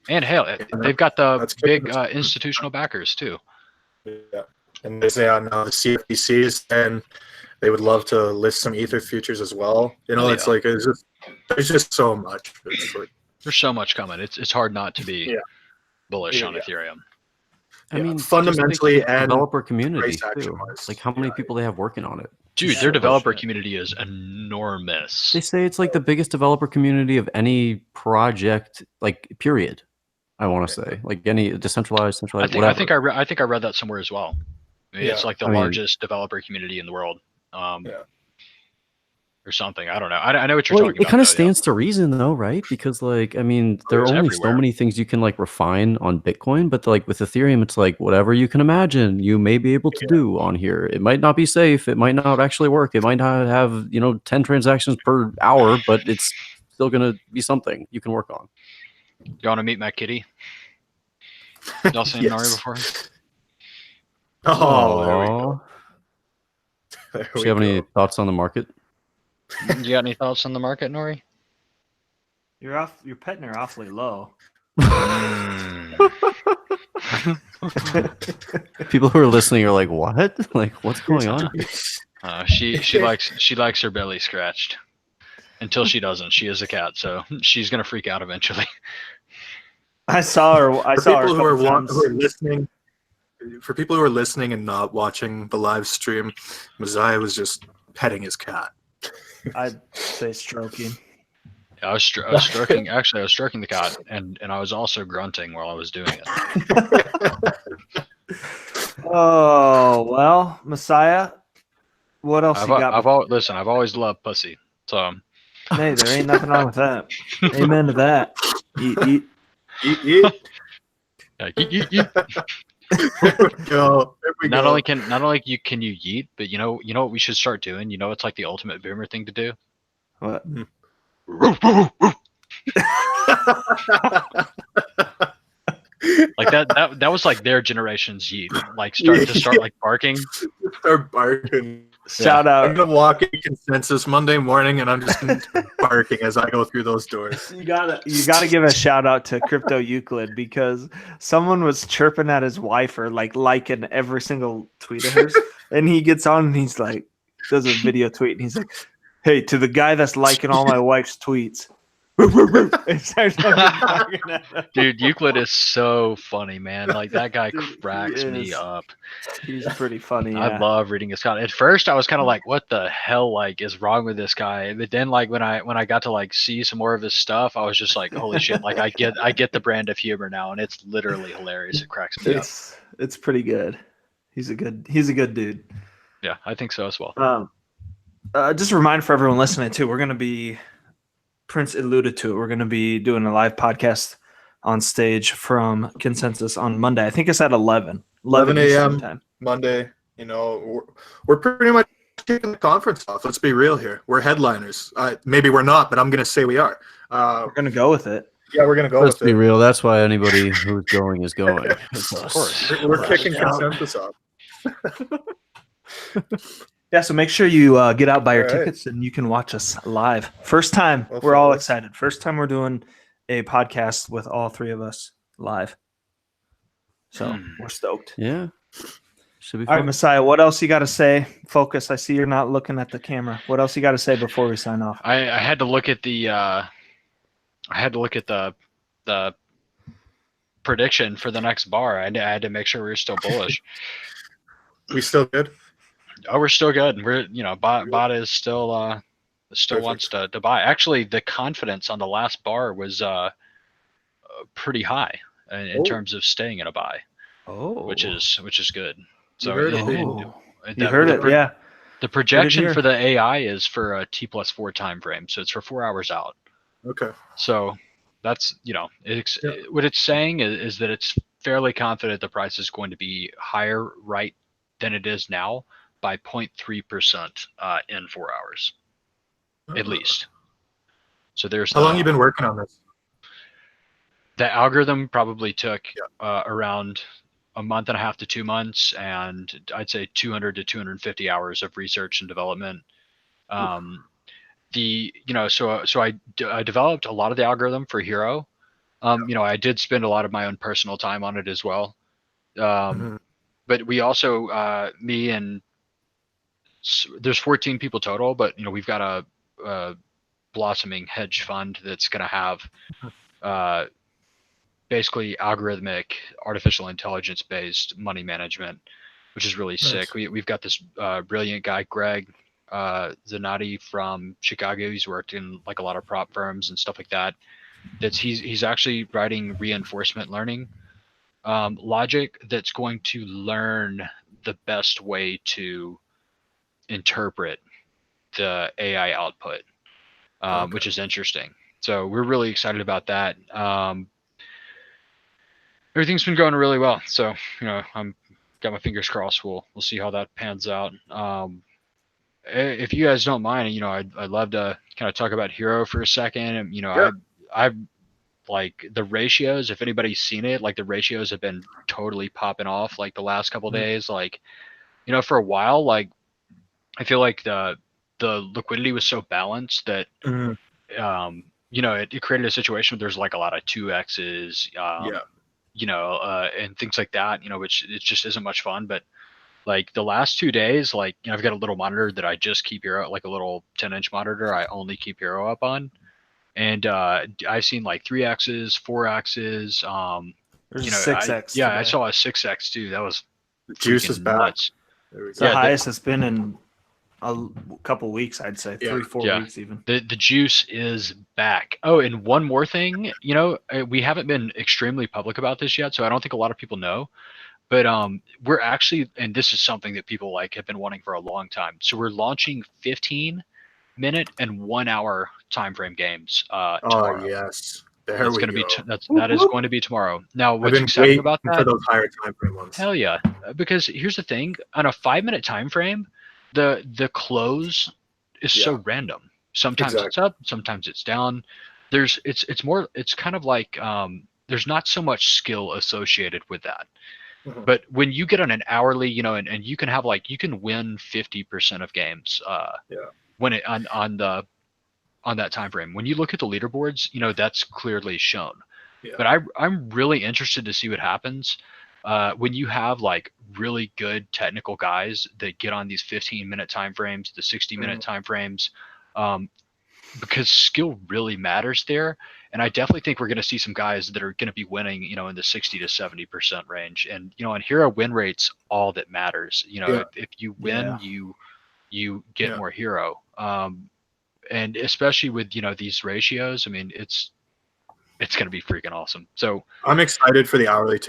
and hell, they've got the big institutional backers too. Yeah. And they say now the CFTCs, and they would love to list some Ether futures as well. You know, it's like there's just so much. It's like, there's so much coming. It's hard not to be bullish on Ethereum. I mean, fundamentally, and developer community too. Like how many people they have working on it. Dude, their developer community is enormous. They say it's like the biggest developer community of any project, like period. I want to say, like any decentralized, centralized. I think I read that somewhere as well. I mean, it's like the largest developer community in the world, or something. I don't know. I know what you're talking about. It kind of stands to reason, though, right? Because, like, I mean, there are only so many things you can like refine on Bitcoin, but like with Ethereum, it's like whatever you can imagine, you may be able to do on here. It might not be safe. It might not actually work. It might not have 10 transactions per hour, but it's still gonna be something you can work on. You want to meet my kitty? Y'all seen Nori before? Oh, there we go. Do you have any thoughts on the market? You got any thoughts on the market, Nori? You're petting her awfully low. People who are listening are like, "What? Like, what's going on?" She likes her belly scratched. Until she doesn't. She is a cat, so she's gonna freak out eventually. I saw her. For people who are listening, for people who are listening and not watching the live stream, Messiah was just petting his cat. I'd say stroking. I was stroking. Actually, I was stroking the cat, and I was also grunting while I was doing it. Oh well, Messiah. What else you got? I've always loved pussy. So hey, there ain't nothing wrong with that. Amen to that. Eat. Yeah, eat. There we not go. only can you yeet, but you know what we should start doing? You know, it's like the ultimate boomer thing to do. What? Like that was like their generation's yeet. Like start like barking. Start barking. Shout out. I'm gonna walk in consensus Monday morning, and I'm just gonna start barking as I go through those doors. You gotta give a shout out to Crypto Euclid, because someone was chirping at his wife or like liking every single tweet of hers, and he gets on and he's like, does a video tweet, and he's like, "Hey, to the guy that's liking all my wife's tweets, It starts fucking barking at him. Dude, Euclid is so funny, man. Like that guy Dude, he cracks me is. up. He's pretty funny. I Yeah. love reading his content. At first, I was kind of like, "What the hell? Like, is wrong with this guy?" But then, like, when I got to like see some more of his stuff, I was just like, "Holy shit!" Like, I get the brand of humor now, and it's literally hilarious. It cracks me up. It's pretty good. He's a good dude. Yeah, I think so as well. Just a reminder for everyone listening too, we're gonna be Prince alluded to it. We're gonna be doing a live podcast on stage from Consensus on Monday. I think it's at 11 11 Eastern a.m. time. Monday. You know, we're pretty much kicking the conference off. Let's be real here. We're headliners. Maybe we're not, but I'm gonna say we are. We're gonna go with it. Yeah, we're gonna go Let's with be it. real. That's why anybody who's going is going. It's us. Of course. We're kicking Consensus off. Yeah, so make sure you get out, buy your All right. tickets, and you can watch us live. First time. Well, We're all fellas. excited. First time we're doing a podcast with all three of us live. So we're stoked. Yeah. Should be All right, fun. Messiah, what else you got to say? Focus. I see you're not looking at the camera. What else you got to say before we sign off? I had to look at the the prediction for the next bar. I had to make sure we were still bullish. We still good? Oh, we're still good. We're bot is still Perfect. wants to buy. Actually, the confidence on the last bar was pretty high in Oh. terms of staying in a buy, Oh, which is good. So heard it. You heard it, yeah. The projection here. for the AI is for a T+4 time frame, so it's for 4 hours out. Okay. So that's what it's saying is that it's fairly confident the price is going to be higher right than it is now by 0.3% in 4 hours, at least. So there's How long you been working on this? the algorithm probably took around a month and a half to 2 months, and I'd say 200 to 250 hours of research and development. So I developed a lot of the algorithm for Hero. I did spend a lot of my own personal time on it as well. But we also, me and there's 14 people total, but we've got a blossoming hedge fund that's going to have basically algorithmic, artificial intelligence based money management, which is really sick. We've got this brilliant guy, Greg Zanotti from Chicago. He's worked in like a lot of prop firms and stuff like that. He's actually writing reinforcement learning logic that's going to learn the best way to interpret the AI output, which is interesting. So we're really excited about that. Everything's been going really well. So I'm got my fingers crossed. We'll see how that pans out. If you guys don't mind, I'd love to kind of talk about Hero for a second. I've like the ratios. If anybody's seen it, like the ratios have been totally popping off like the last couple days. Like, for a while, like I feel like the liquidity was so balanced that it created a situation where there's like a lot of 2x's, and things like that, which it just isn't much fun. But like the last 2 days, like, I've got a little monitor that I just keep Hero, like a little 10-inch monitor. I only keep Hero up on. And I've seen like 3x's, 4x's. There's a 6x. I saw a 6x too. That was The juice is back. nuts. It's the highest it's been in a couple weeks, I'd say. 3-4 weeks even. The juice is back. Oh, and one more thing, we haven't been extremely public about this yet, so I don't think a lot of people know. But we're actually, and this is something that people like have been wanting for a long time. So we're launching 15-minute and 1 hour time frame games tomorrow. Oh yes, there That's we going to go. be that is going to be tomorrow. Now, I've what's been exciting waiting about for that? those higher time frame ones. Hell yeah, because here's the thing: on a 5-minute time frame, the close is so random. Sometimes it's up, sometimes it's down. It's kind of like there's not so much skill associated with that. But when you get on an hourly, and you can have you can win 50% of games when it on that time frame. When you look at the leaderboards, that's clearly shown. But I'm really interested to see what happens when you have like really good technical guys that get on these 15-minute time frames, the 60-minute time frames. because skill really matters there. And I definitely think we're going to see some guys that are going to be winning, in the 60 to 70% range. And, on hero win rates, all that matters. If you win, you get more hero. And especially with, these ratios, I mean, it's going to be freaking awesome. So I'm excited for the hourly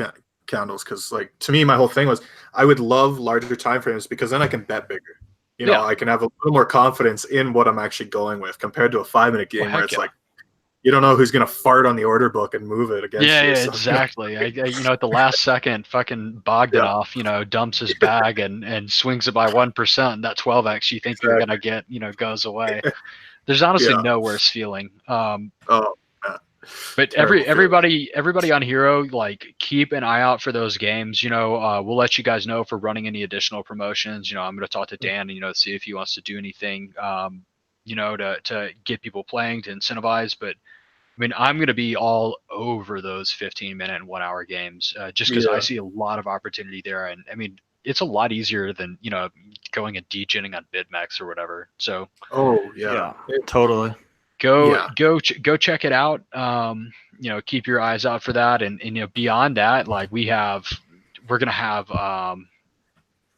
candles because, like, to me, my whole thing was I would love larger time frames because then I can bet bigger. I can have a little more confidence in what I'm actually going with compared to a 5-minute game where it's like you don't know who's gonna fart on the order book and move it against you. Yeah, So. exactly. At the last second, fucking Bogdanov, dumps his bag and swings it by 1%. That 12x you think you're gonna get, goes away. There's honestly no worse feeling. But everybody on Hero, like, keep an eye out for those games. We'll let you guys know if we're running any additional promotions. I'm going to talk to Dan and see if he wants to do anything, to get people playing, to incentivize. But I mean, I'm going to be all over those 15-minute and 1-hour games, just because I see a lot of opportunity there. And I mean, it's a lot easier than going and degenning on BidMex or whatever. So totally. Go check it out. Keep your eyes out for that. And beyond that, like, we're going to have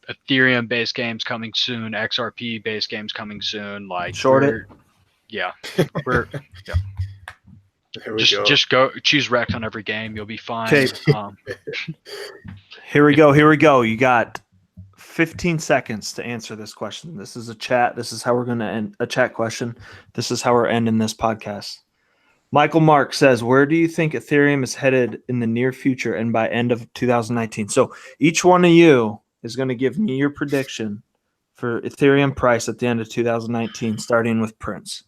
Ethereum based games coming soon, XRP based games coming soon. Like, short it. Yeah. Just go choose Rex on every game. You'll be fine. Okay. Here we go. You got 15 seconds to answer this question. This is a chat. This is how we're going to end a chat question. This is how we're ending this podcast. Michael Mark says, where do you think Ethereum is headed in the near future and by end of 2019? So each one of you is going to give me your prediction for Ethereum price at the end of 2019, starting with Prince.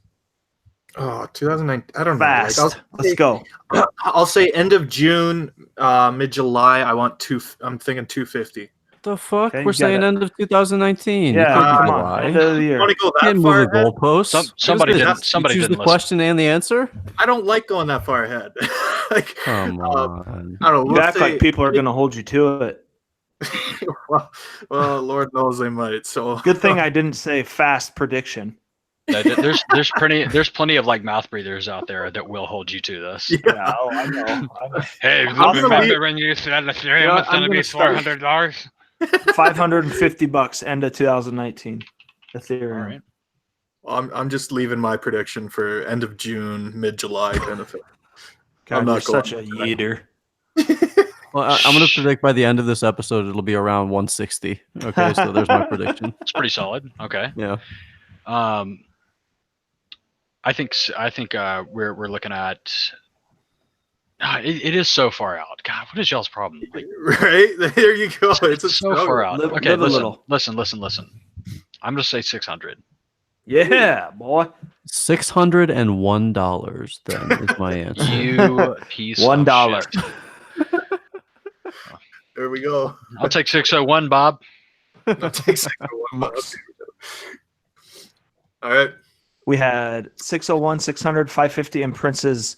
Oh, 2009. I don't know. Fast. Let's go. I'll say end of June, mid-July. I'm thinking 250. The fuck? Okay, We're saying it. end of 2019. Yeah, come on. Lie. End of the year. Want to go Can't that move far the ahead? goalposts. Somebody What is didn't- this? somebody You choose didn't the listen. question and the answer. I don't like going that far ahead. Like, Come on. I don't know. You act like people are going to hold you to it. well, Lord knows they might. So Good thing I didn't say fast prediction. There's plenty of like mouth breathers out there that will hold you to this. Yeah, I know. Hey, I'm gonna remember leave- when you said Ethereum Yeah, was going I'm to be gonna start. $400? $550 end of 2019. Ethereum. All right. I'm just leaving my prediction for end of June, mid-July kind of thing. God, I'm you're not going such a for that. yeeter. Well, I'm going to predict by the end of this episode it'll be around 160. Okay, so there's my prediction. It's pretty solid. Okay. Yeah. I think we're looking at. It is so far out. God, what is y'all's problem? Like, Right there you go. It's a so struggle. far out. Live- Okay, live a little. listen. I'm gonna say 600. Yeah, boy. $601 then is my answer. You piece of $1. shit. There we go. I'll take 601, Bob. That takes like 1 month. All right. We had 601, 600, 550, and Prince's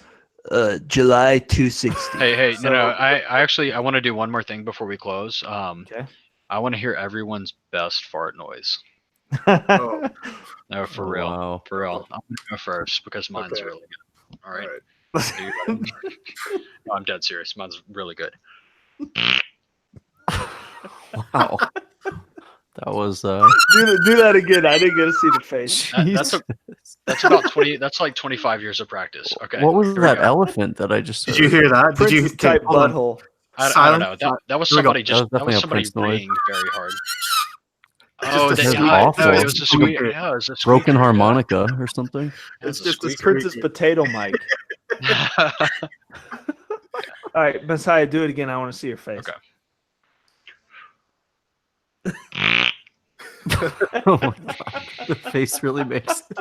July 260. Hey, So- no, I want to do one more thing before we close. Okay. I want to hear everyone's best fart noise. Oh, No, for Oh, real. wow. For real. I'm gonna go first because mine's Okay. really good. All all right. right. Are you ready? No, I'm dead serious. Mine's really good. Wow. That was do that again. I didn't get to see the face. That's about 20. That's like 25 years of practice. Okay. What was here we that go. elephant that I just Did heard? you hear that? Did you Prince's type hold on. butthole. I don't Silence? know. That was Here we go. somebody That was that definitely was a somebody Prince noise. breathing very hard. Just Oh, a that, squeak. yeah, awful. no, it was a squeak. Squeaker. Yeah, it was a Broken squeaker, harmonica or something? Yeah, It's it was a just a squeaker. Prince's squeaker. potato mic. All right, Messiah, do it again. I want to see your face. Okay. Oh my god. The face really makes it.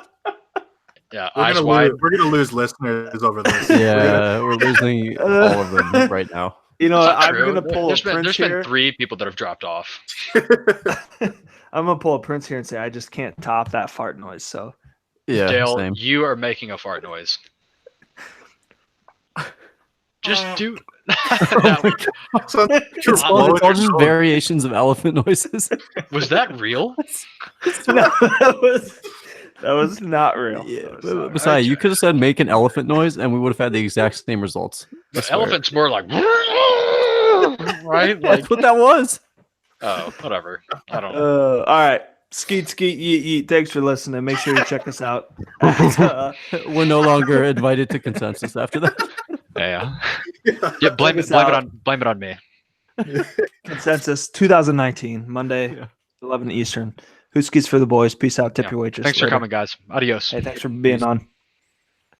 Yeah, eyes wide. We're gonna lose listeners over this. Yeah, we're losing all of them right now. You know, That's not I'm true. gonna pull a There's Prince been here. 3 people that have dropped off. I'm gonna pull a Prince here and say I just can't top that fart noise. So Yeah, Dale, same. you are making a fart noise. Just do. So, It's all just variations of elephant noises. Was that real? no, That was not real. Yeah, That was not real. besides, you could have said make an elephant noise, and we would have had the exact same results. I swear. Elephant's more like, right? Like, That's what that was. oh, whatever. I don't know. All right. Skeet, skeet, yeet, yeet. Thanks for listening. Make sure you check us out. We're no longer invited to consensus after that. Yeah. Yeah. Blame us it out. on me. Consensus 2019, Monday, 11 Eastern. Who skis for the boys? Peace out. Tip Yeah. your waitress. Thanks for Later. coming, guys. Adios. Hey, thanks for being on.